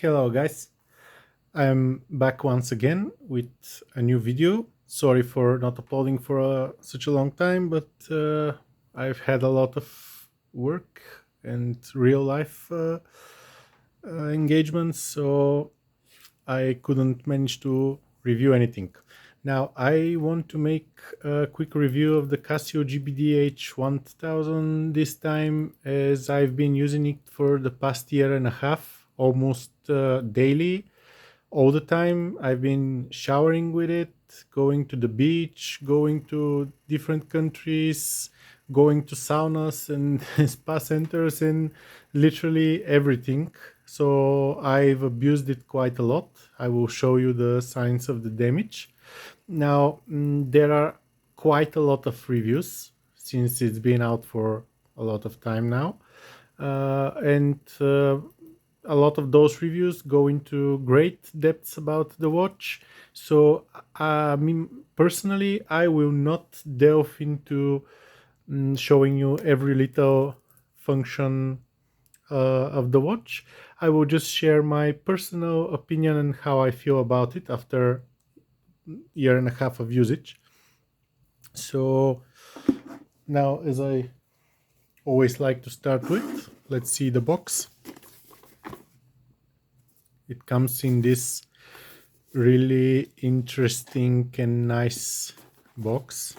Hello guys, I'm back once again with a new video. Sorry for not uploading for such a long time, but I've had a lot of work and real life engagements, so I couldn't manage to review anything. Now I want to make a quick review of the Casio GBD-H1000 this time, as I've been using it for the past year and a half, almost daily, all the time. I've been showering with it, going to the beach, going to different countries, going to saunas and spa centers, and literally everything. So I've abused it quite a lot. I will show you the signs of the damage. Now, there are quite a lot of reviews since it's been out for a lot of time now. And a lot of those reviews go into great depths about the watch. So, I mean, personally, I will not delve into showing you every little function of the watch. I will just share my personal opinion and how I feel about it after year and a half of usage. So now, as I always like to start with, let's see the box. It comes in this really interesting and nice box.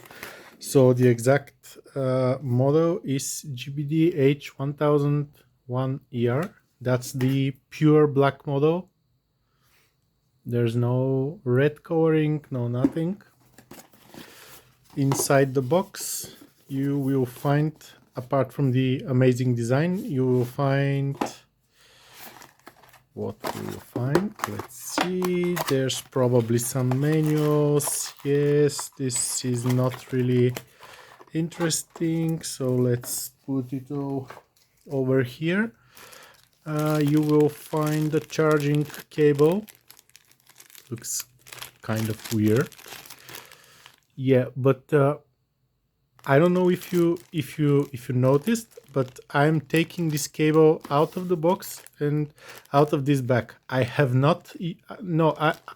So the exact model is GBD-H1000-1ER. That's the pure black model. There's no red coloring, no nothing. Inside the box you will find, apart from the amazing design, you will find, what will you find? Let's see, there's probably some manuals. Yes, this is not really interesting, so let's put it all over here. You will find the charging cable. Looks kind of weird. Yeah, but I don't know if you noticed, but I'm taking this cable out of the box and out of this bag. I have not. No,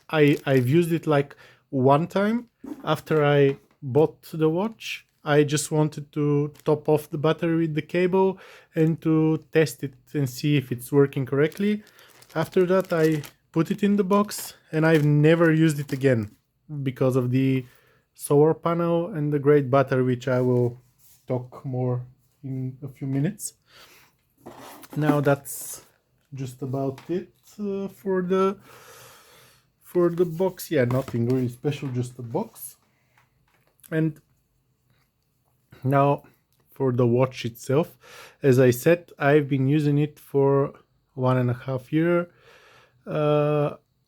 I've used it like one time after I bought the watch. I just wanted to top off the battery with the cable and to test it and see if it's working correctly. After that, I put it in the box and I've never used it again because of the solar panel and the great battery, which I will talk more in a few minutes. Now that's just about it for the box. Yeah, nothing really special, just a box. And now for the watch itself, as I said, I've been using it for 1.5 years.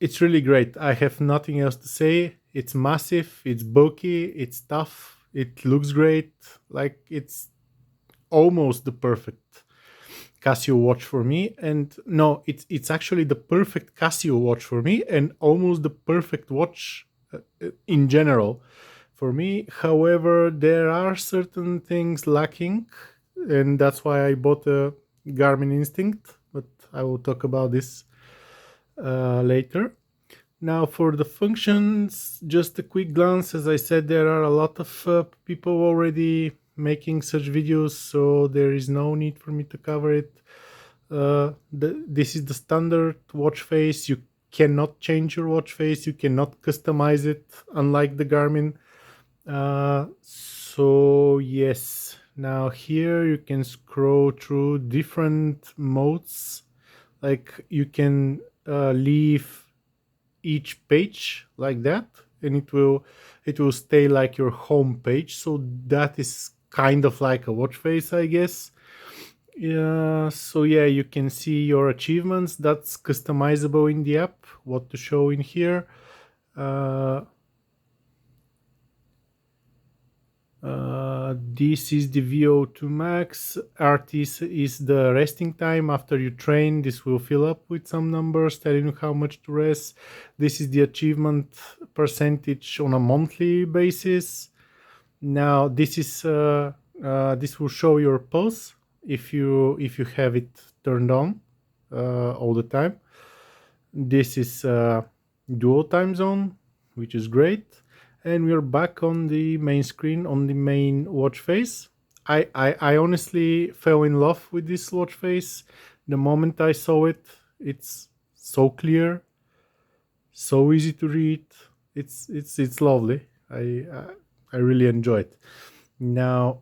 It's really great. I have nothing else to say. It's massive, it's bulky, it's tough, it looks great. Like, it's almost the perfect Casio watch for me. And no, it's actually the perfect Casio watch for me and almost the perfect watch in general for me. However, there are certain things lacking, and that's why I bought a Garmin Instinct, but I will talk about this later. Now for the functions, just a quick glance. As I said, there are a lot of people already making such videos, so there is no need for me to cover it. This is the standard watch face. You cannot change your watch face, you cannot customize it, unlike the Garmin. So yes, now here you can scroll through different modes. Like, you can leave each page like that, and it will stay like your home page. So that is kind of like a watch face, I guess. Yeah, so yeah, you can see your achievements. That's customizable in the app, what to show in here. This is the VO2 max. RT is the resting time after you train. This will fill up with some numbers telling you how much to rest. This is the achievement percentage on a monthly basis. Now this is this will show your pulse if you have it turned on all the time. This is dual time zone, which is great. And we're back on the main screen, on the main watch face. I honestly fell in love with this watch face. The moment I saw it, it's so clear, so easy to read. It's lovely. I really enjoy it. Now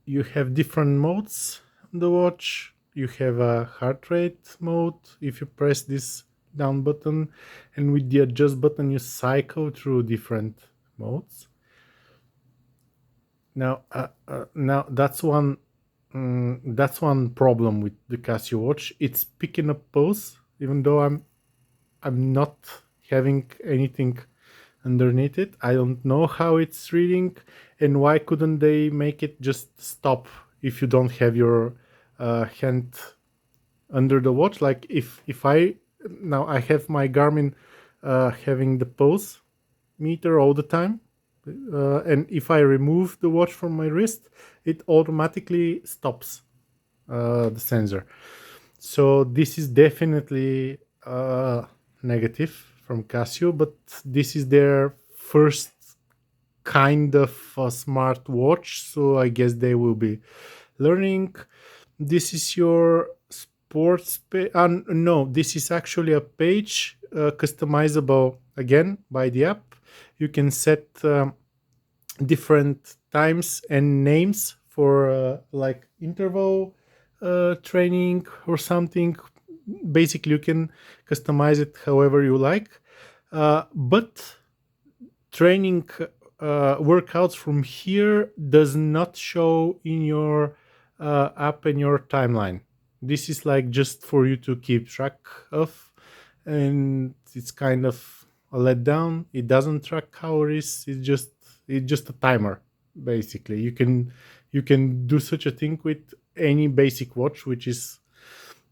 you have different modes on the watch. You have a heart rate mode. If you press this down button, and with the adjust button, you cycle through different modes. Now that's one problem with the Casio watch. It's picking up pulse, even though I'm not having anything underneath it. I don't know how it's reading, and why couldn't they make it just stop if you don't have your hand under the watch? Like if I now I have my Garmin having the pulse meter all the time, and if I remove the watch from my wrist, it automatically stops the sensor. So this is definitely negative from Casio, but this is their first kind of a smart watch, so I guess they will be learning. This is your sports page. No, this is actually a page customizable again by the app. You can set different times and names for like interval training or something. Basically, you can customize it however you like. But training workouts from here does not show in your app and your timeline. This is like just for you to keep track of, and it's kind of a letdown. It doesn't track calories. It's just a timer. Basically, you can do such a thing with any basic watch, which is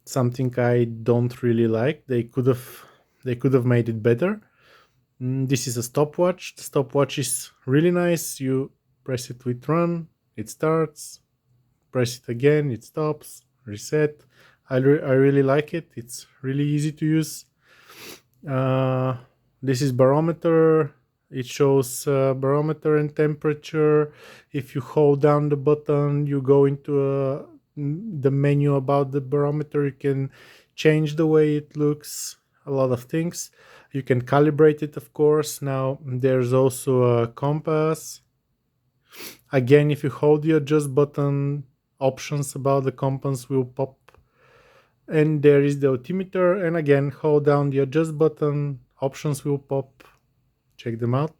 something I don't really like. They could have made it better. This is a stopwatch. The stopwatch is really nice. You press it with run, it starts. Press it again, it stops. Reset. I really like it. It's really easy to use. Uh, this is barometer. It shows barometer and temperature. If you hold down the button, you go into the menu about the barometer. You can change the way it looks, a lot of things. You can calibrate it, of course. Now, there's also a compass. Again, if you hold the adjust button, options about the compass will pop. And there is the altimeter. And again, hold down the adjust button, options will pop. Check them out.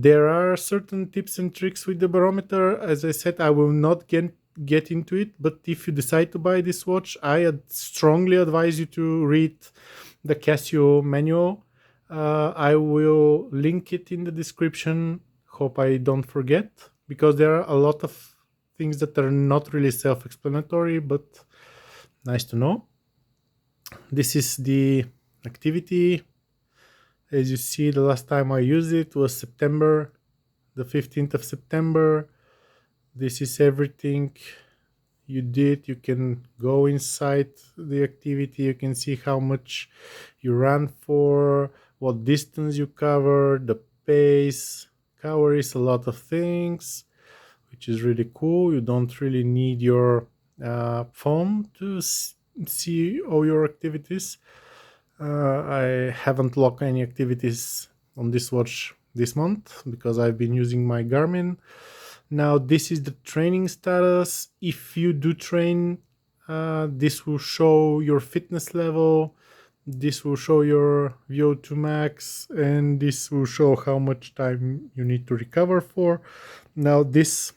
There are certain tips and tricks with the barometer. As I said, I will not get into it, but if you decide to buy this watch, I strongly advise you to read the Casio manual. I will link it in the description. Hope I don't forget, because there are a lot of things that are not really self-explanatory, but nice to know. This is the activity. As you see, the last time I used it was September, the 15th of September. This is everything you did. You can go inside the activity. You can see how much you ran for, what distance you covered, the pace, calories, a lot of things, which is really cool. You don't really need your phone to see all your activities. I haven't logged any activities on this watch this month because I've been using my Garmin. Now, this is the training status. If you do train, this will show your fitness level. This will show your VO2 max, and this will show how much time you need to recover for. Now, those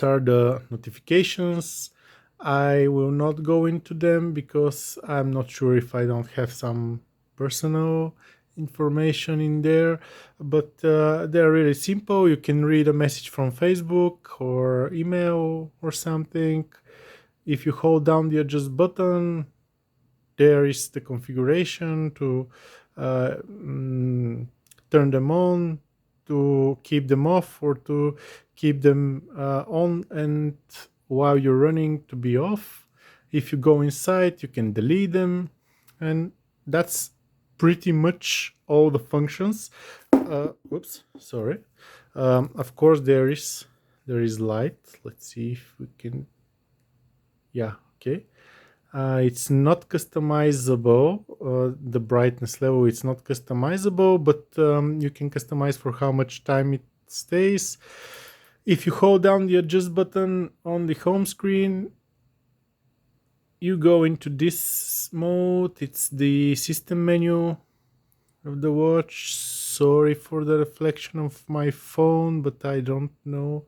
are the notifications. I will not go into them because I'm not sure if I don't have some personal information in there, but they're really simple. You can read a message from Facebook or email or something. If you hold down the adjust button, there is the configuration to turn them on, to keep them off, or to keep them on, and while you're running to be off. If you go inside, you can delete them. and that's pretty much all the functions. Whoops, sorry. Of course, there is light. Let's see if we can. Yeah, okay. It's not customizable. The brightness level, it's not customizable, but you can customize for how much time it stays. If you hold down the adjust button on the home screen, you go into this mode. It's the system menu of the watch. Sorry for the reflection of my phone, but I don't know.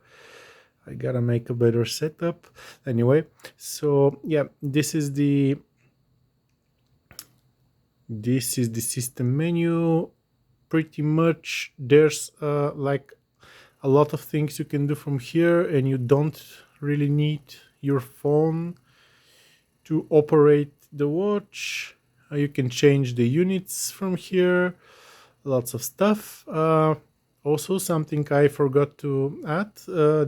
I gotta make a better setup. Anyway, so yeah, this is the system menu. Pretty much there's like a lot of things you can do from here, and you don't really need your phone to operate the watch. You can change the units from here, lots of stuff. Also, something I forgot to add,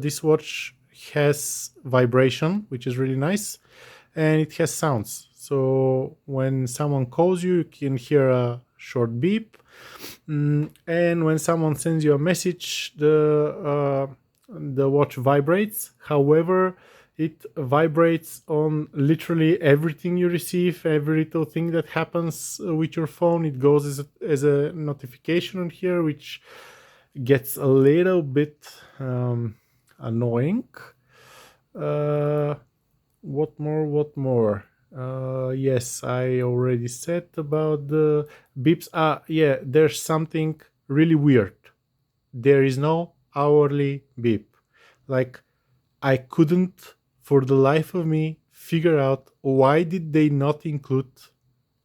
this watch has vibration, which is really nice, and it has sounds. So when someone calls you, you can hear a short beep. And when someone sends you a message, the watch vibrates. However, it vibrates on literally everything you receive, every little thing that happens with your phone. It goes as a notification on here, which gets a little bit annoying. What more? Yes, I already said about the beeps. Yeah, there's something really weird. There is no hourly beep. Like, I couldn't for the life of me figure out why did they not include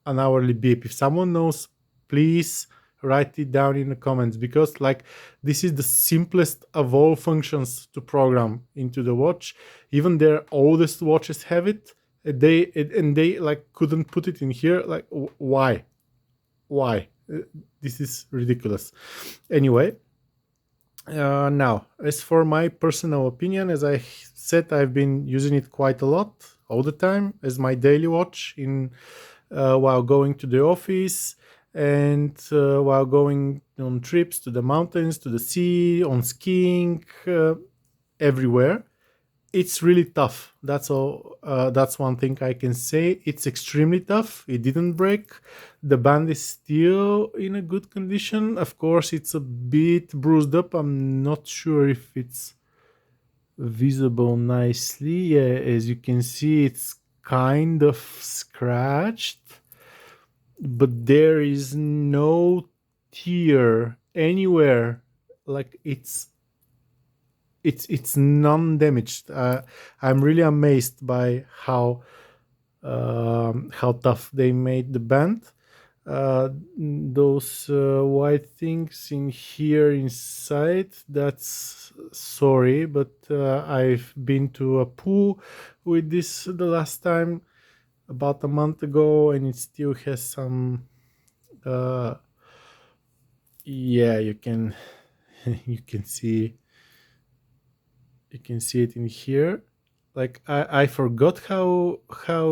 an hourly beep. If someone knows, please write it down in the comments, because like this is the simplest of all functions to program into the watch. Even their oldest watches have it. They like couldn't put it in here. Like, why? This is ridiculous. Anyway, now, as for my personal opinion, as I said, I've been using it quite a lot, all the time, as my daily watch in while going to the office, and while going on trips to the mountains, to the sea, on skiing, everywhere. It's really tough. That's all. That's one thing I can say. It's extremely tough. It didn't break. The band is still in a good condition. Of course, it's a bit bruised up. I'm not sure if it's visible nicely. Yeah, as you can see, it's kind of scratched, but there is no tear anywhere. Like it's non-damaged. I'm really amazed by how tough they made the band. Those white things in here inside, that's sorry, but I've been to a pool with this the last time about a month ago, and it still has some uh, yeah, you can you can see it in here. Like I forgot how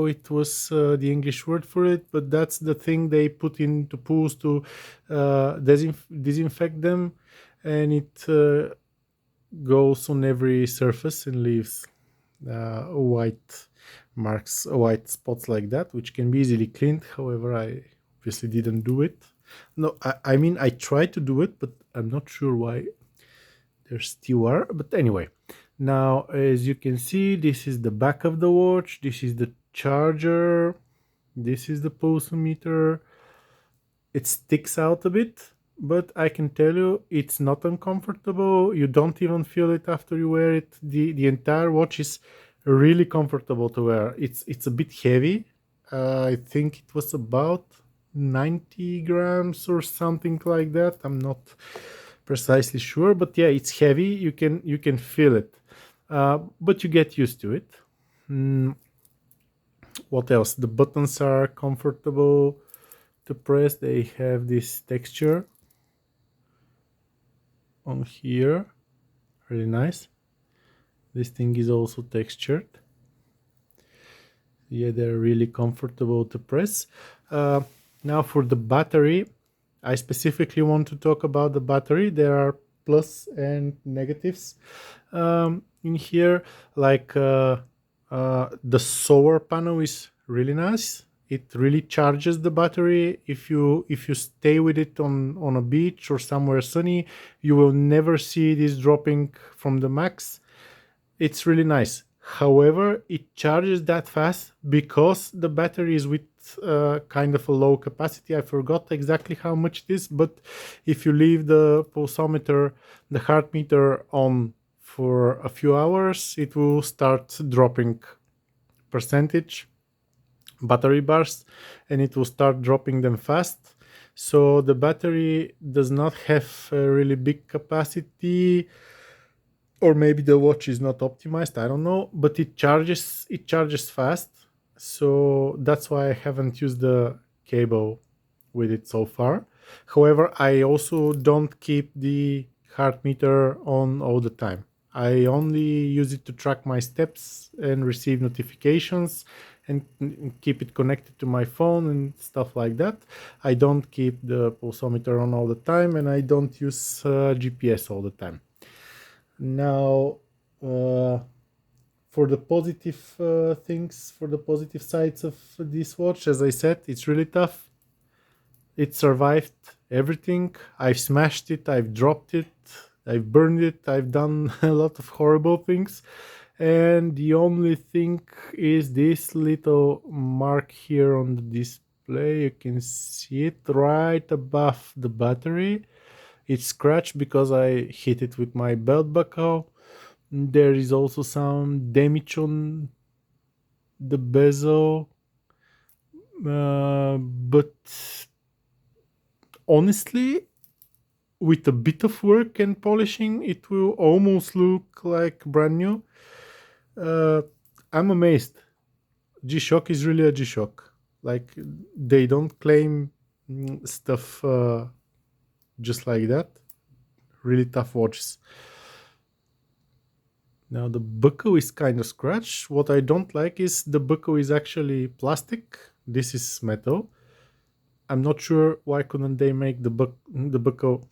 it was the English word for it, but that's the thing they put into pools to disinfect them, and it goes on every surface and leaves white marks, white spots like that, which can be easily cleaned. However, I obviously didn't do it. No, I mean I tried to do it, but I'm not sure why there still are. But anyway, now as you can see, this is the back of the watch. This is the charger. This is the pulsometer. It sticks out a bit, but I can tell you it's not uncomfortable. You don't even feel it after you wear it. The entire watch is really comfortable to wear. It's a bit heavy. I think it was about 90 grams or something like that. I'm not precisely sure, but yeah, it's heavy. You can feel it, but you get used to it. What else? The buttons are comfortable to press. They have this texture on here, really nice. This thing is also textured. Yeah, they're really comfortable to press. Uh, Now for the battery, I specifically want to talk about the battery. There are plus and negatives in here. Like the solar panel is really nice. It really charges the battery. If you stay with it on a beach or somewhere sunny, you will never see this dropping from the max. It's really nice. However, it charges that fast because the battery is with kind of a low capacity. I forgot exactly how much it is, but if you leave the pulsometer, the heart meter on for a few hours, it will start dropping percentage battery bars, and it will start dropping them fast. So the battery does not have a really big capacity, or maybe the watch is not optimized, I don't know, but it charges fast. So that's why I haven't used the cable with it so far. However, I also don't keep the heart meter on all the time. I only use it to track my steps and receive notifications, and keep it connected to my phone and stuff like that. I don't keep the pulsometer on all the time, and I don't use GPS all the time. Now, uh, for the positive things, for the positive sides of this watch, as I said, it's really tough. It survived everything. I've smashed it, I've dropped it, I've burned it, I've done a lot of horrible things. And the only thing is this little mark here on the display. You can see it right above the battery. It's scratched because I hit it with my belt buckle. There is also some damage on the bezel, but honestly, with a bit of work and polishing, it will almost look like brand new. Uh, I'm amazed. G-Shock is really a G-Shock. Like, they don't claim stuff just like that. Really tough watches. Now the buckle is kind of scratched. What I don't like is the buckle is actually plastic. This is metal. I'm not sure why couldn't they make the buckle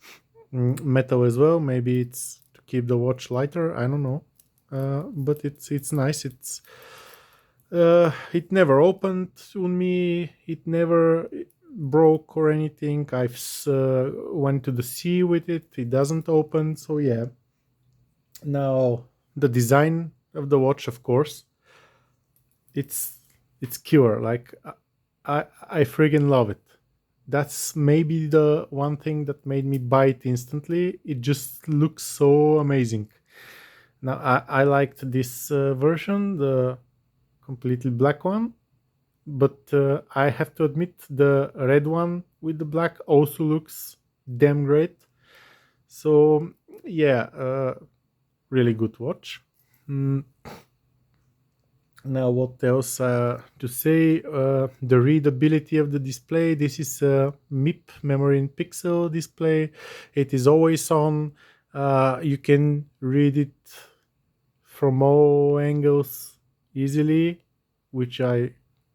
metal as well. Maybe it's to keep the watch lighter. I don't know. But it's nice. It never opened on me. It never broke or anything. I've went to the sea with it. It doesn't open. So yeah. Now the design of the watch, of course, it's it's killer. Like I friggin' love it. That's maybe the one thing that made me buy it instantly. It just looks so amazing. Now I liked this version, the completely black one, but I have to admit the red one with the black also looks damn great. So yeah, really good watch. Mm, Now, what else to say? The readability of the display. This is a MIP, memory in pixel display. It is always on. You can read it from all angles easily, which I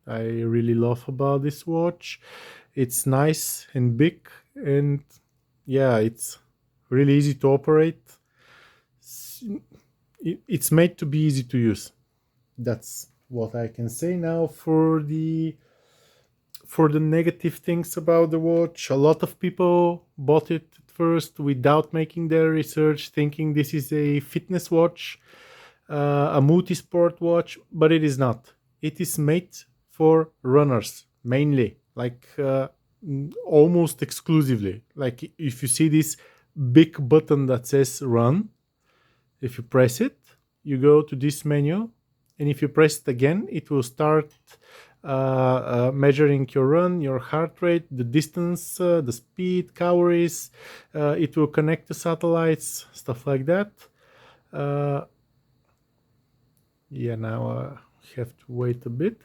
really love about this watch. It's nice and big, and yeah, it's really easy to operate. It's made to be easy to use. That's what I can say. Now for the negative things about the watch. A lot of people bought it at first without making their research, thinking this is a fitness watch, a multi-sport watch, but it is not. It is made for runners mainly, like almost exclusively. Like if you see this big button that says run, if you press it, you go to this menu, and if you press it again, it will start measuring your run, your heart rate, the distance, the speed, calories. It will connect to satellites, stuff like that. Uh, yeah, now I have to wait a bit.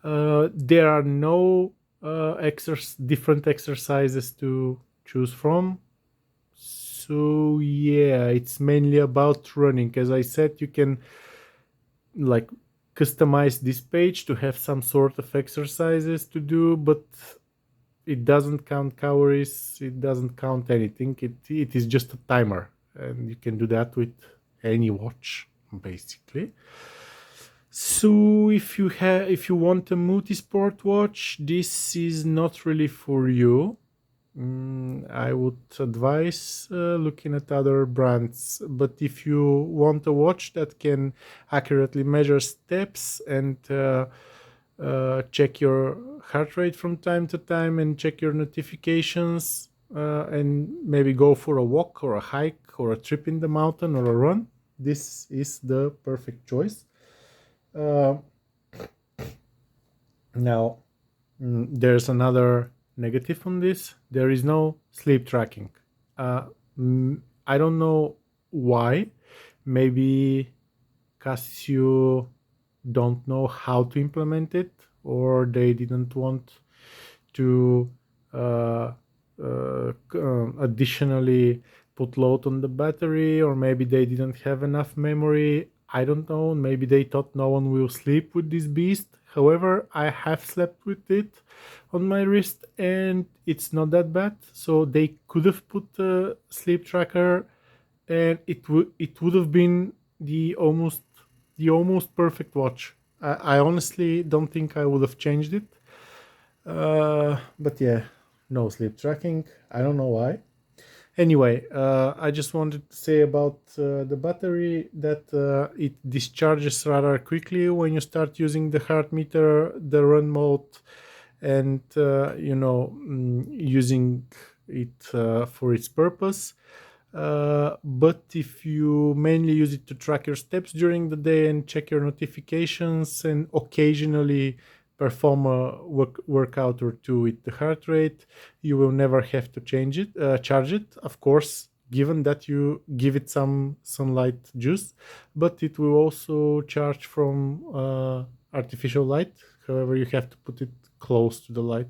There are no different exercises to choose from. So yeah, it's mainly about running. As I said, you can like customize this page to have some sort of exercises to do, but it doesn't count calories, it doesn't count anything. It is just a timer, and you can do that with any watch basically. So if you want a multi-sport watch, this is not really for you. I would advise looking at other brands, but if you want a watch that can accurately measure steps and check your heart rate from time to time and check your notifications, and maybe go for a walk or a hike or a trip in the mountain or a run, this is the perfect choice. Uh, Now, there's another negative on this. There is no sleep tracking. Uh, I don't know why. Maybe Casio don't know how to implement it, or they didn't want to additionally put load on the battery, or maybe they didn't have enough memory. I don't know. Maybe they thought no one will sleep with this beast. However, I have slept with it on my wrist and it's not that bad. So they could have put a sleep tracker, and it would have been the almost perfect watch. I honestly don't think I would have changed it. But yeah, no sleep tracking. I don't know why. Anyway, I just wanted to say about the battery that it discharges rather quickly when you start using the heart meter, the run mode, and using it for its purpose. But if you mainly use it to track your steps during the day and check your notifications and occasionally perform a workout or two with the heart rate, you will never have to charge it, of course, given that you give it some sunlight juice, but it will also charge from artificial light. However, you have to put it close to the light,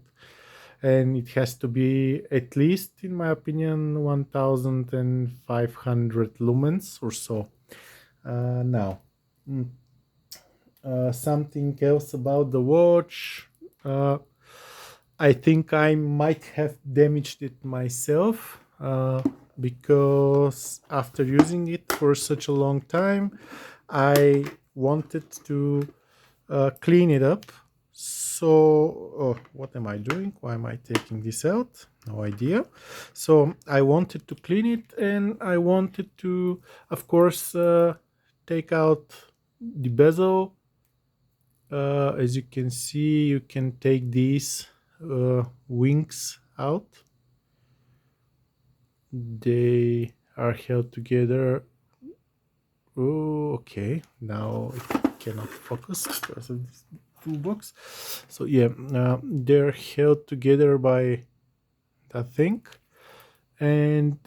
and it has to be at least, in my opinion, 1500 lumens or so. Now, something else about the watch. I think I might have damaged it myself, because after using it for such a long time, I wanted to clean it up. So, what am I doing? Why am I taking this out? No idea. So I wanted to clean it, and I wanted to, of course, take out the bezel. As you can see, you can take these wings out. They are held together. Oh, okay. Now it cannot focus because of this toolbox. So yeah, they're held together by that thing, and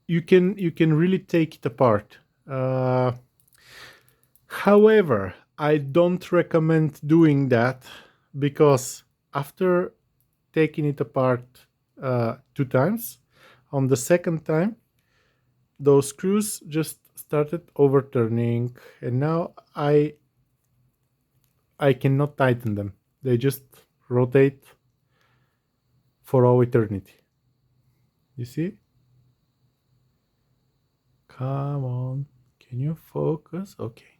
you can really take it apart. However, I don't recommend doing that, because after taking it apart 2 times, on the second time, those screws just started overturning, and now I cannot tighten them. They just rotate for all eternity. You see? Come on. Can you focus? Okay.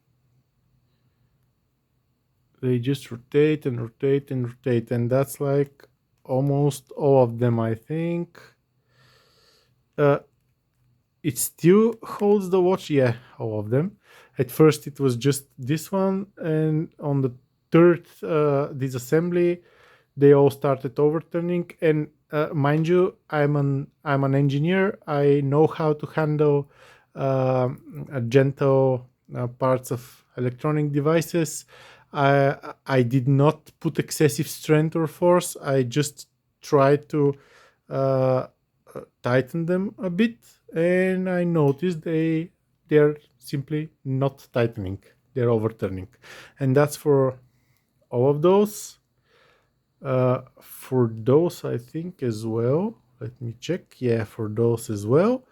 They just rotate and rotate and rotate, and that's like almost all of them, I think. It still holds the watch. Yeah, all of them. At first it was just this one, and on the third disassembly they all started overturning. And mind you, I'm an engineer. I know how to handle gentle parts of electronic devices. I did not put excessive strength or force. I just tried to uh, tighten them a bit, and I noticed they're simply not tightening. They're overturning, and that's for all of those. For those, I think as well. Let me check. Yeah, for those as well.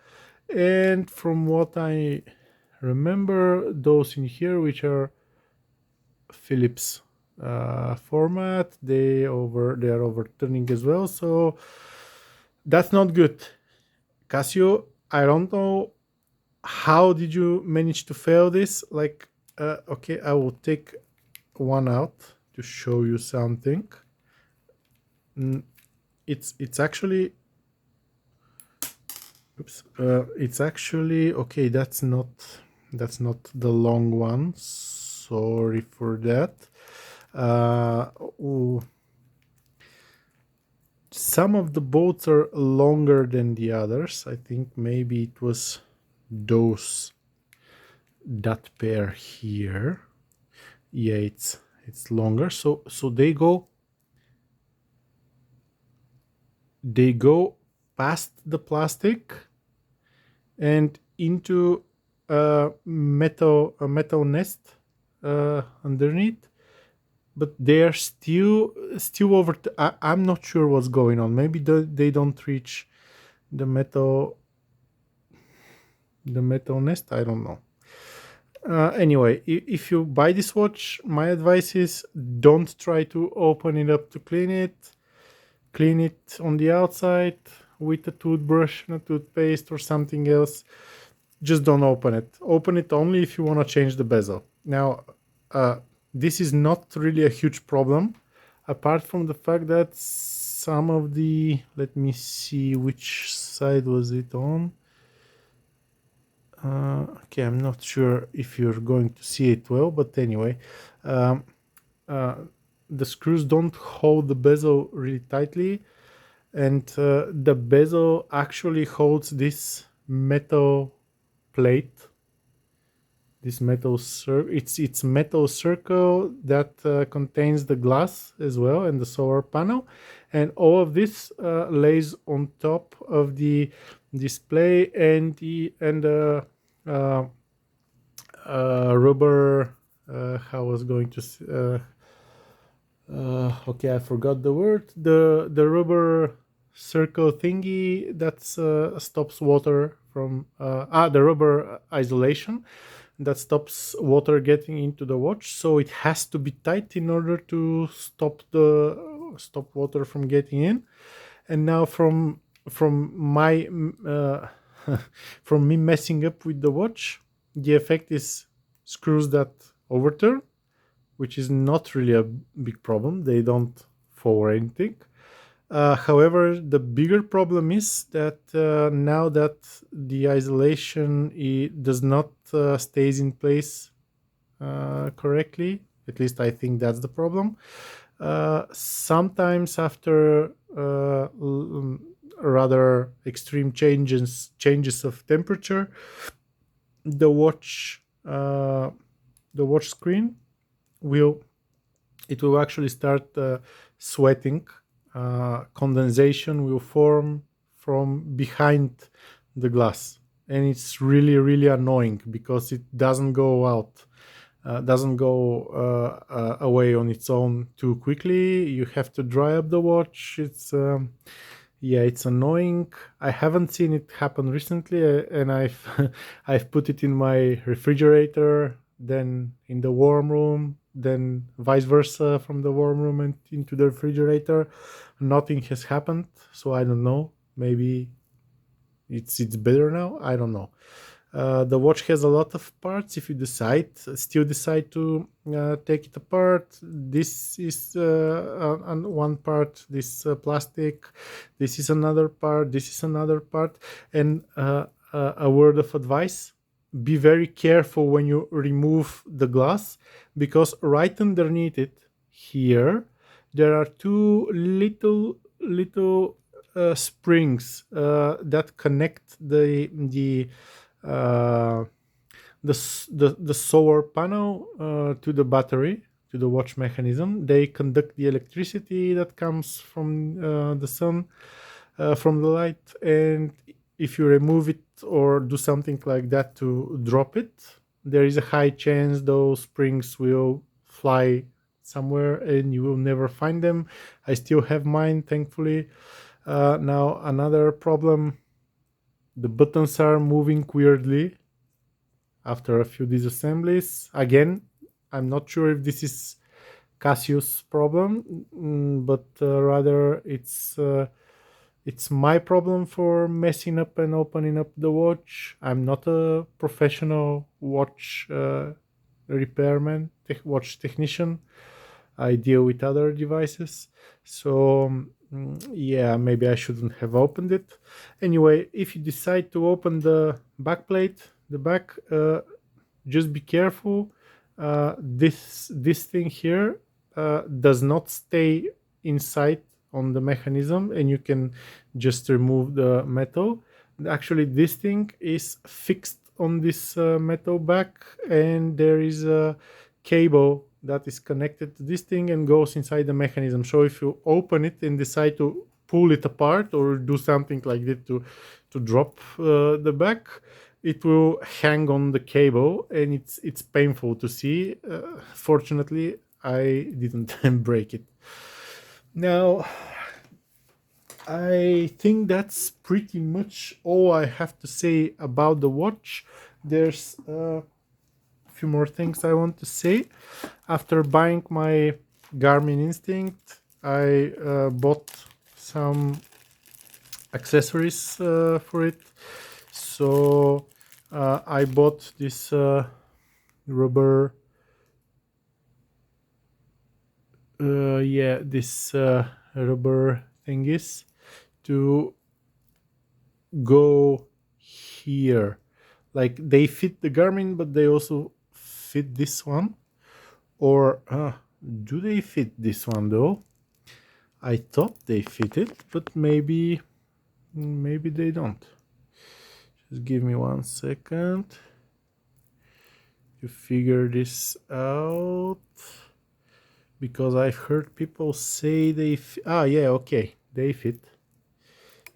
And from what I remember, those in here, which are Philips format. They are overturning as well, so that's not good. Casio, I don't know how did you manage to fail this. Like, okay, I will take one out to show you something. It's actually, oops, it's actually okay. That's not the long one. Sorry for that. Oh, some of the bolts are longer than the others. I think maybe it was that pair here. Yeah, it's longer. So they go past the plastic and into a metal nest underneath, but they're still over. I'm not sure what's going on. Maybe they don't reach the metal nest. I don't know. Anyway, if you buy this watch, my advice is don't try to open it up to clean it. Clean it on the outside with a toothbrush and a toothpaste or something else. Just don't open it. Open it only if you want to change the bezel. Now, this is not really a huge problem, apart from the fact that some of the, let me see which side was it on. Okay, I'm not sure if you're going to see it well, but anyway, um, the screws don't hold the bezel really tightly, and the bezel actually holds this metal plate, this it's metal circle that contains the glass as well and the solar panel, and all of this lays on top of the display and the uh, rubber. How I was going to okay, I forgot the word. The rubber circle thingy that stops water from the rubber isolation that stops water getting into the watch. So it has to be tight in order to stop water from getting in. And now from my from me messing up with the watch, the effect is screws that overturn, which is not really a big problem. They don't fall or anything. However, the bigger problem is that now that the isolation does not stays in place correctly, at least I think that's the problem. Sometimes after rather extreme changes of temperature, the watch screen will actually start sweating. Condensation will form from behind the glass, and it's really really annoying because it doesn't go away on its own too quickly. You have to dry up the watch. It's annoying. I haven't seen it happen recently, and I've I've put it in my refrigerator, then in the warm room, then vice versa from the warm room and into the refrigerator. Nothing has happened, so I don't know. Maybe it's better now. I don't know. The watch has a lot of parts. If you still decide to take it apart, this is on one part. This plastic. This is another part. This is another part. And a word of advice: be very careful when you remove the glass, because right underneath it here there are two little springs that connect uh, the solar panel to the battery, to the watch mechanism. They conduct the electricity that comes from the sun, from the light, and if you remove it or do something like that to drop it, there is a high chance those springs will fly somewhere and you will never find them. I still have mine, thankfully. Now another problem: the buttons are moving weirdly after a few disassemblies. Again, I'm not sure if this is Casio's problem, but rather it's my problem for messing up and opening up the watch. I'm not a professional watch repairman, watch technician. I deal with other devices. So, yeah, maybe I shouldn't have opened it. Anyway, if you decide to open the back plate, the back, just be careful. This thing here does not stay inside on the mechanism, and you can just remove the metal. Actually, this thing is fixed on this metal back, and there is a cable that is connected to this thing and goes inside the mechanism. So if you open it and decide to pull it apart or do something like that to drop the back, it will hang on the cable, and it's painful to see. Fortunately, I didn't break it. Now, I think that's pretty much all I have to say about the watch. There's a few more things I want to say. After buying my Garmin Instinct, I bought some accessories for it. So I bought this rubber rubber thingies to go here. Like, they fit the Garmin, but they also fit this one. Or do they fit this one though? I thought they fit it, but maybe they don't. Just give me 1 second to figure this out, because I've heard people say they yeah, okay, they fit.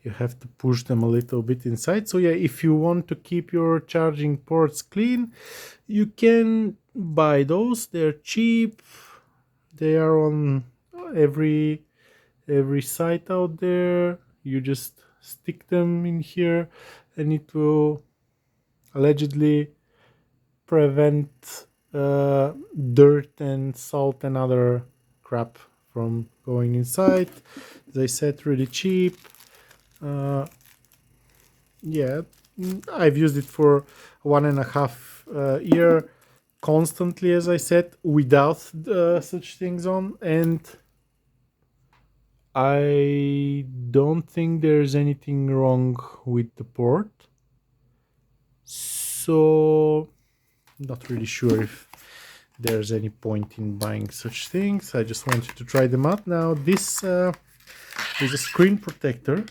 You have to push them a little bit inside. So yeah, if you want to keep your charging ports clean, you can buy those. They're cheap. They are on every site out there. You just stick them in here, and it will allegedly prevent dirt and salt and other crap from going inside. As I said, really cheap. Yeah, I've used it for 1.5 year constantly, as I said, without such things on, and I don't think there's anything wrong with the port. So, not really sure if there's any point in buying such things. I just wanted to try them out. Now, this is a screen protector.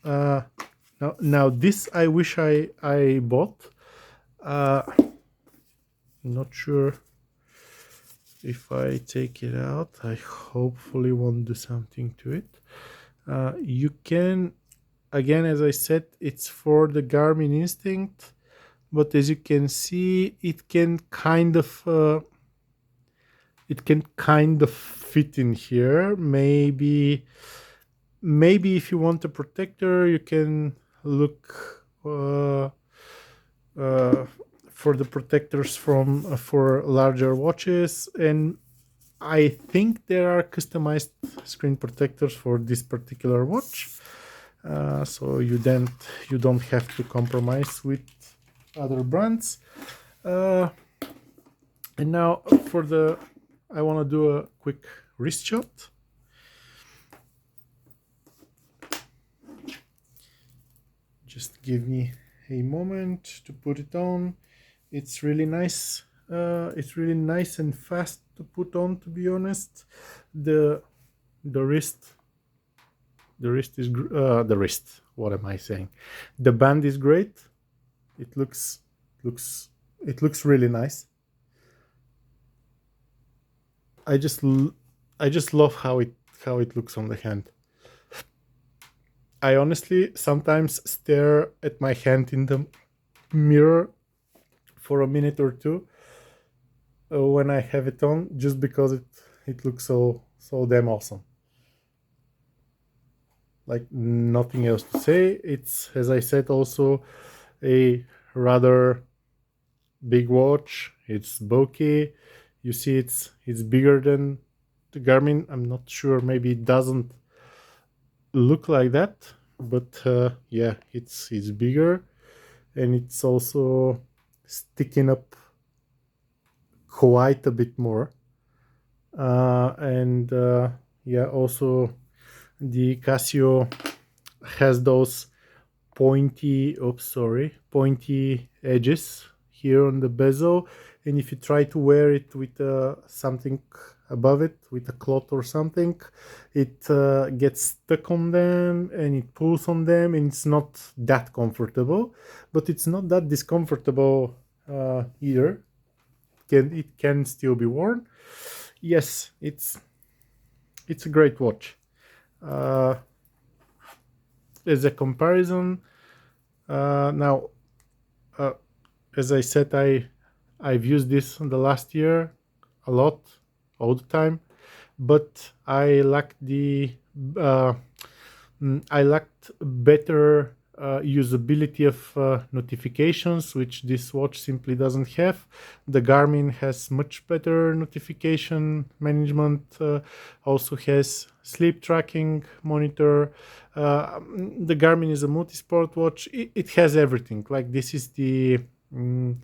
Now this I wish I bought. Not sure if I take it out. I hopefully won't do something to it. You can, again, as I said, it's for the Garmin Instinct, but as you can see, it can kind of fit in here. Maybe if you want a protector, you can look for the protectors for larger watches, and I think there are customized screen protectors for this particular watch. So you don't have to compromise with other brands. And now I want to do a quick wrist shot. Just give me a moment to put it on. It's really nice. It's really nice and fast to put on, to be honest. The wrist is the wrist. What am I saying? The band is great. It looks really nice. I just love how it looks on the hand. I honestly sometimes stare at my hand in the mirror for a minute or two when I have it on, just because it looks so damn awesome. Like, nothing else to say. It's, as I said, also a rather big watch. It's bulky. You see, it's bigger than the Garmin. I'm not sure. Maybe it doesn't look like that, but yeah, it's bigger, and it's also sticking up quite a bit more. And yeah, also the Casio has those pointy edges here on the bezel, and if you try to wear it with something above it, with a cloth or something, it gets stuck on them and it pulls on them, and it's not that comfortable, but it's not that discomfortable either. It can still be worn. Yes, it's a great watch. uh, as a comparison, now, as I said, I've used this in the last year a lot, all the time, but uh, I lacked better usability of notifications, which this watch simply doesn't have. The Garmin has much better notification management, also has sleep tracking monitor. The Garmin is a multi-sport watch. It has everything. Like, this is the mm,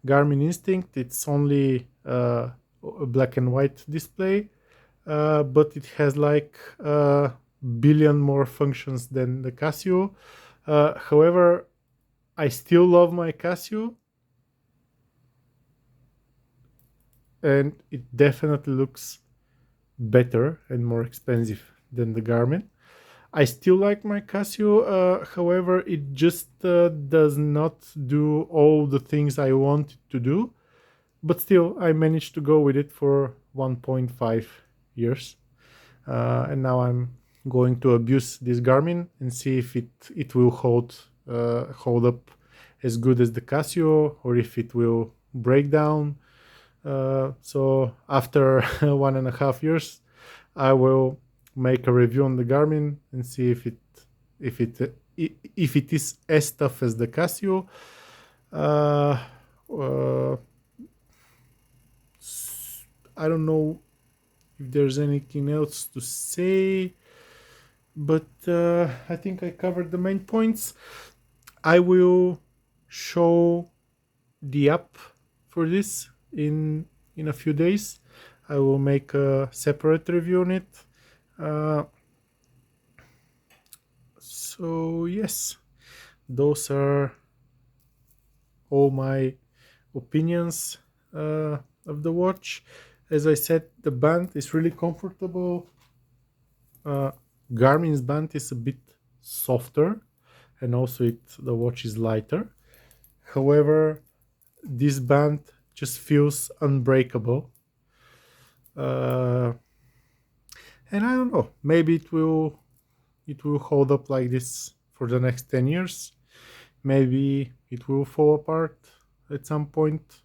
Garmin Instinct. It's only a black and white display, but it has like billion more functions than the Casio. However, I still love my Casio, and it definitely looks better and more expensive than the Garmin. I still like my Casio, however, it just does not do all the things I want it to do. But still, I managed to go with it for 1.5 years. And now I'm going to abuse this Garmin and see if it will hold up as good as the Casio, or if it will break down. So after 1.5 years, I will make a review on the Garmin and see if it is as tough as the Casio. Uh, uh, I don't know if there's anything else to say, but I think I covered the main points. I will show the app for this in a few days. I will make a separate review on it. So yes, those are all my opinions of the watch. As I said, the band is really comfortable. Garmin's band is a bit softer, and also the watch is lighter. However, this band just feels unbreakable. And I don't know, maybe it will hold up like this for the next 10 years. Maybe it will fall apart at some point,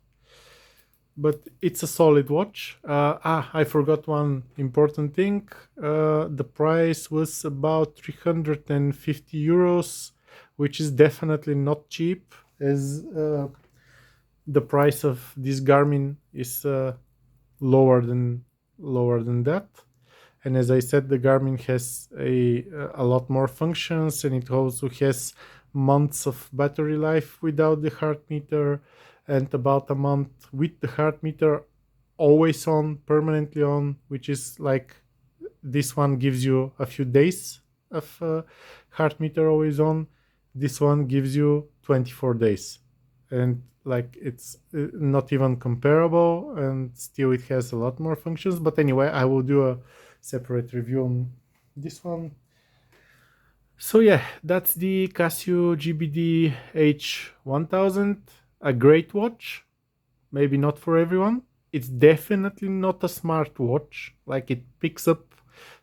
but it's a solid watch. I forgot one important thing. The price was about 350 euros, which is definitely not cheap, as the price of this Garmin is lower than that. And as I said, the Garmin has a lot more functions, and it also has months of battery life without the heart meter, and about a month with the heart meter always on, permanently on, which is like, this one gives you a few days of heart meter always on. This one gives you 24 days. And like, it's not even comparable, and still it has a lot more functions. But anyway, I will do a separate review on this one. So yeah, that's the Casio GBD-H1000, a great watch. Maybe not for everyone. It's definitely not a smart watch. Like, it picks up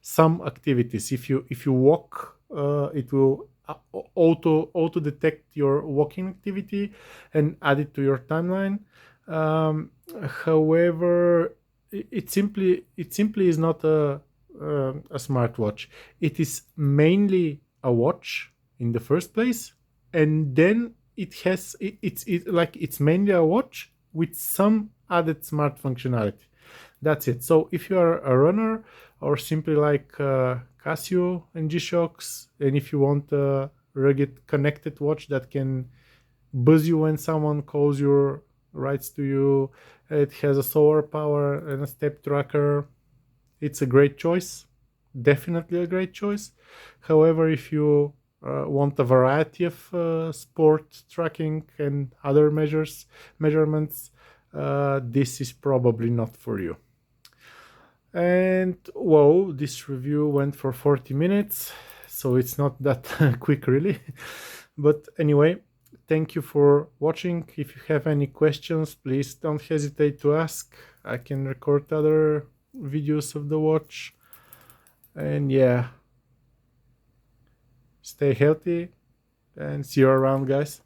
some activities. If you walk, it will auto detect your walking activity and add it to your timeline. However, it simply is not a smartwatch. It is mainly a watch in the first place, and then it's mainly a watch with some added smart functionality. That's it. So if you are a runner or simply like Casio and G-Shocks, and if you want a rugged connected watch that can buzz you when someone calls you, writes to you, it has a solar power and a step tracker, it's a great choice. Definitely a great choice. However, if you want a variety of sport tracking and other measurements, this is probably not for you. And whoa, this review went for 40 minutes, so it's not that quick, really. But anyway, thank you for watching. If you have any questions, please don't hesitate to ask. I can record other videos of the watch. And yeah, stay healthy and see you around, guys.